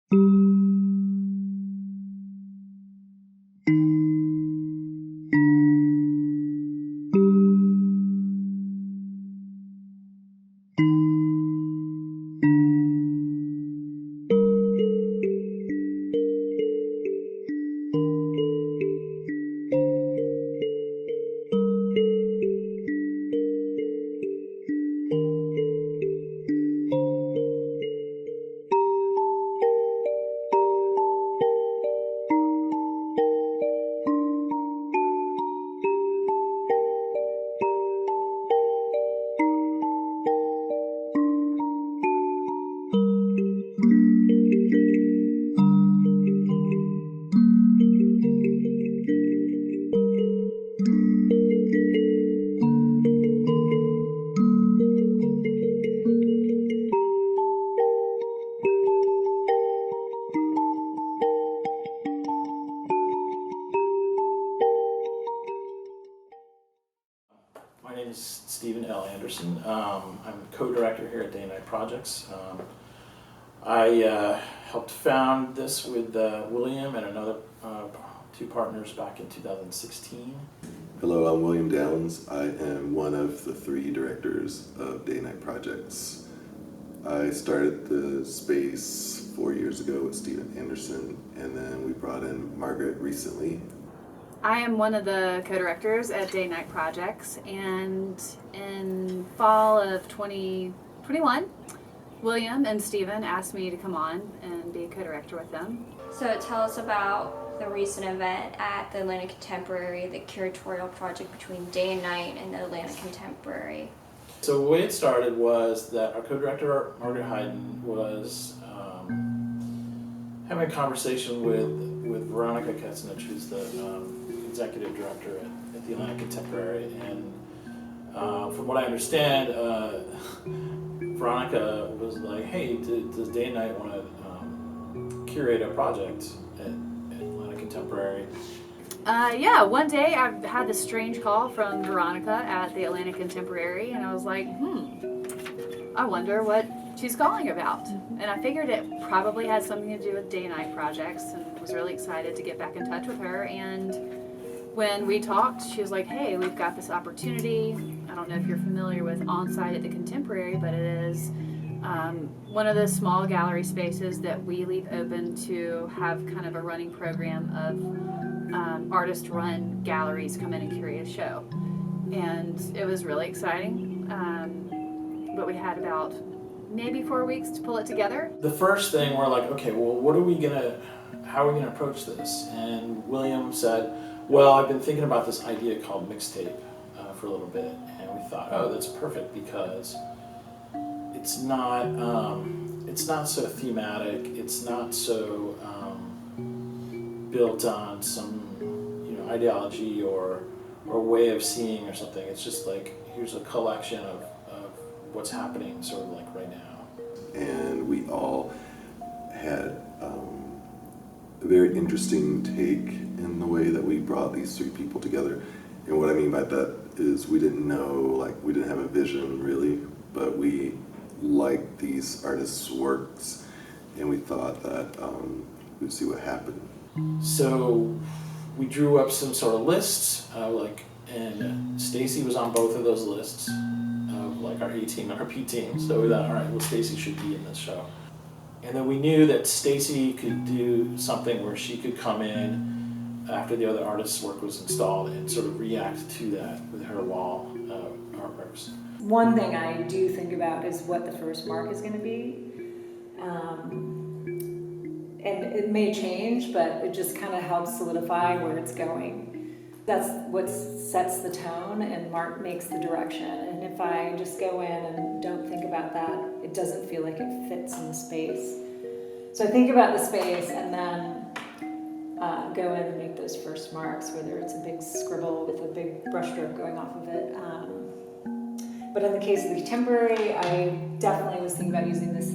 My name is Stephen L. Anderson. I'm co-director here at Day and Night Projects. I helped found this with William and another two partners back in 2016. Hello, I'm William Downs. I am one of the 3 directors of Day and Night Projects. I started the space 4 years ago with Stephen Anderson, and then we brought in Margaret recently. I am one of the co-directors at Day Night Projects, and in fall of 2021, William and Stephen asked me to come on and be a co-director with them. So tell us about the recent event at the Atlanta Contemporary, the curatorial project between Day and Night and the Atlanta Contemporary. So the way it started was that our co-director, Margaret Hayden, was having a conversation with Veronica Ketzenich, who's the executive director at the Atlanta Contemporary, and from what I understand, Veronica was like, hey, does Day and Night want to curate a project at Atlanta Contemporary? Yeah, one day I had this strange call from Veronica at the Atlanta Contemporary, and I was like, I wonder what she's calling about. And I figured it probably had something to do with Day and Night Projects, and was really excited to get back in touch with her. And when we talked, she was like, hey, we've got this opportunity. I don't know if you're familiar with On-Site at the Contemporary, but it is one of the small gallery spaces that we leave open to have kind of a running program of artist-run galleries come in and curate a show. And it was really exciting, but we had about maybe 4 weeks to pull it together. The first thing, we're like, okay, well, how are we gonna approach this? And William said, well, I've been thinking about this idea called mixtape for a little bit, and we thought, oh, that's perfect because it's not so thematic, it's not so built on some ideology or way of seeing or something. It's just like, here's a collection of what's happening sort of like right now. And we all had a very interesting take in the way that we brought these 3 people together. And what I mean by that is we didn't have a vision really, but we liked these artists' works, and we thought that we'd see what happened. So we drew up some sort of lists, and Stacie was on both of those lists of like our A team and our P team. So we thought, all right, well, Stacie should be in this show. And then we knew that Stacie could do something where she could come in after the other artist's work was installed and sort of react to that with her wall artworks. One thing I do think about is what the first mark is going to be. And it may change, but it just kind of helps solidify where it's going. That's what sets the tone, and Mark makes the direction. And if I just go in and don't think about that, it doesn't feel like it fits in the space. So I think about the space and then go in and make those first marks, whether it's a big scribble with a big brushstroke going off of it. But in the case of the Contemporary, I definitely was thinking about using this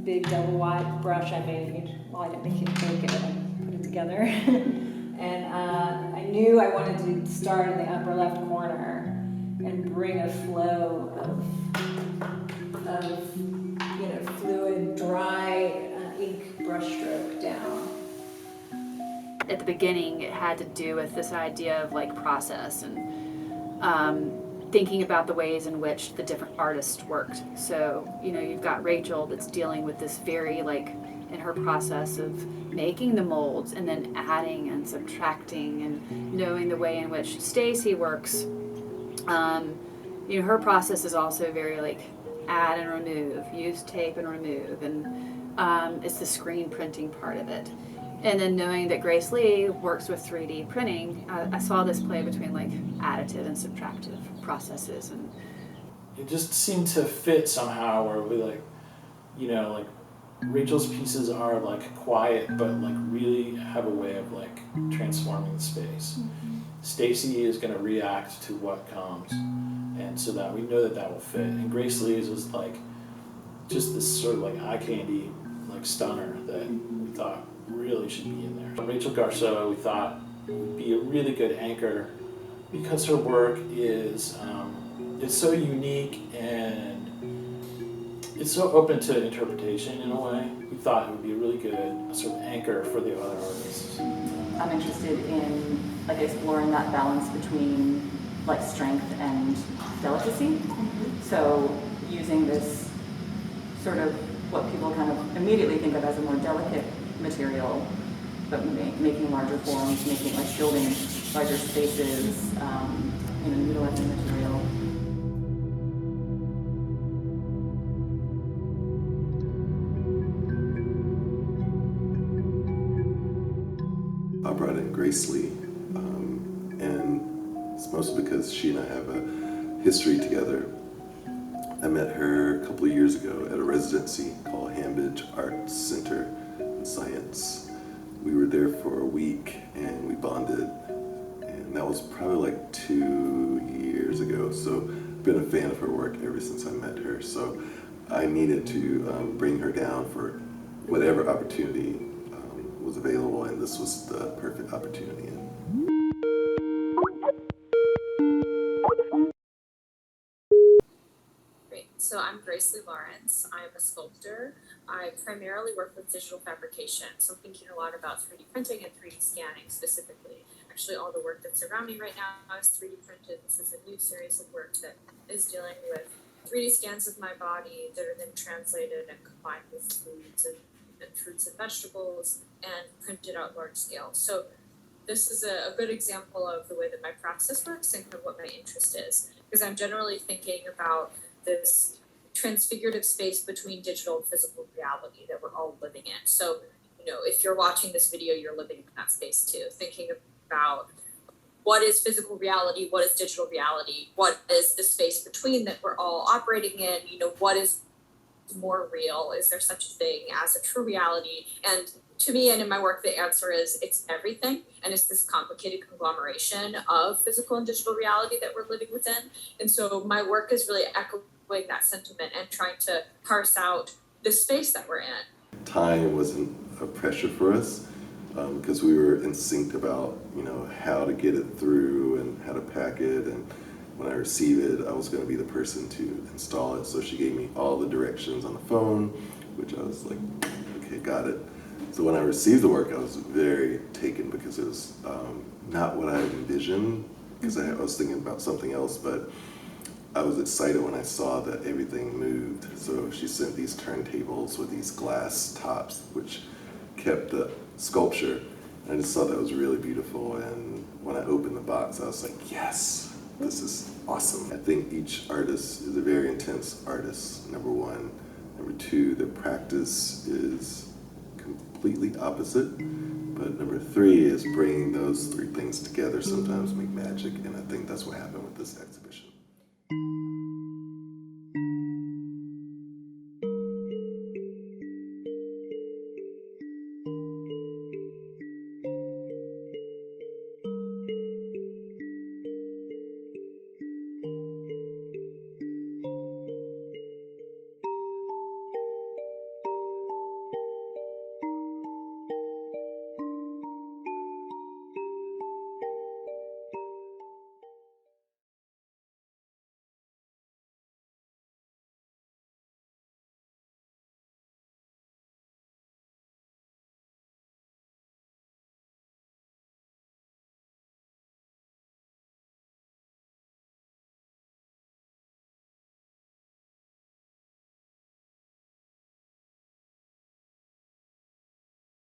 big double wide brush I made. Well, I didn't make it, I put it together. And I knew I wanted to start in the upper left corner and bring a flow of fluid, dry ink the beginning, it had to do with this idea of like process and thinking about the ways in which the different artists worked. So, you know, you've got Rachel that's dealing with this very, like, in her process of making the molds and then adding and subtracting and knowing the way in which Stacie works. You know, her process is also very, like, add and remove, use tape and remove, and it's the screen printing part of it. And then knowing that Gracelee works with 3D printing, I saw this play between like additive and subtractive processes, and it just seemed to fit somehow where we like, you know, like Rachel's pieces are like quiet but like really have a way of like transforming the space. Stacie is going to react to what comes, and so that we know that that will fit. And Gracelee's was like just this sort of like eye candy, like stunner that we thought really should be in there. Rachel Garceau, we thought, would be a really good anchor because her work is it's so unique and it's so open to interpretation in a way. We thought it would be a really good sort of anchor for the other artists. I'm interested in like exploring that balance between like strength and delicacy. So using this sort of what people kind of immediately think of as a more delicate material, but making larger forms, making like building larger spaces, you know, utilizing material. I brought in Gracelee, and it's mostly because she and I have a history together. I met her a couple of years ago at a residency called Hambridge Arts Center in Science. We were there for a week and we bonded, and that was probably like 2 years ago. So I've been a fan of her work ever since I met her. So I needed to bring her down for whatever opportunity was available, and this was the perfect opportunity. Great. So I'm Gracelee Lawrence. I'm a sculptor. I primarily work with digital fabrication, so I'm thinking a lot about 3D printing and 3D scanning specifically. Actually, all the work that's around me right now is 3D printed. This is a new series of work that is dealing with 3D scans of my body that are then translated and combined with foods and fruits and vegetables and printed out large scale. So this is a good example of the way that my process works and kind of what my interest is, because I'm generally thinking about this transfigurative space between digital and physical reality that we're all living in. So, you know, if you're watching this video, you're living in that space too, thinking about what is physical reality, what is digital reality, what is the space between that we're all operating in, you know, what is more real? Is there such a thing as a true reality? And to me and in my work, the answer is it's everything. And it's this complicated conglomeration of physical and digital reality that we're living within. And so my work is really echoing that sentiment and trying to parse out the space that we're in. Time wasn't a pressure for us because we were in sync about, you know, how to get it through and how to pack it. And when I receive it, I was going to be the person to install it. So she gave me all the directions on the phone, which I was like, okay, got it. So when I received the work, I was very taken because it was not what I had envisioned, because I was thinking about something else, but I was excited when I saw that everything moved. So she sent these turntables with these glass tops, which kept the sculpture. And I just thought that was really beautiful. And when I opened the box, I was like, yes. This is awesome. I think each artist is a very intense artist, number one. Number two, their practice is completely opposite. But number three is bringing those three things together sometimes make magic, and I think that's what happened with this exhibition.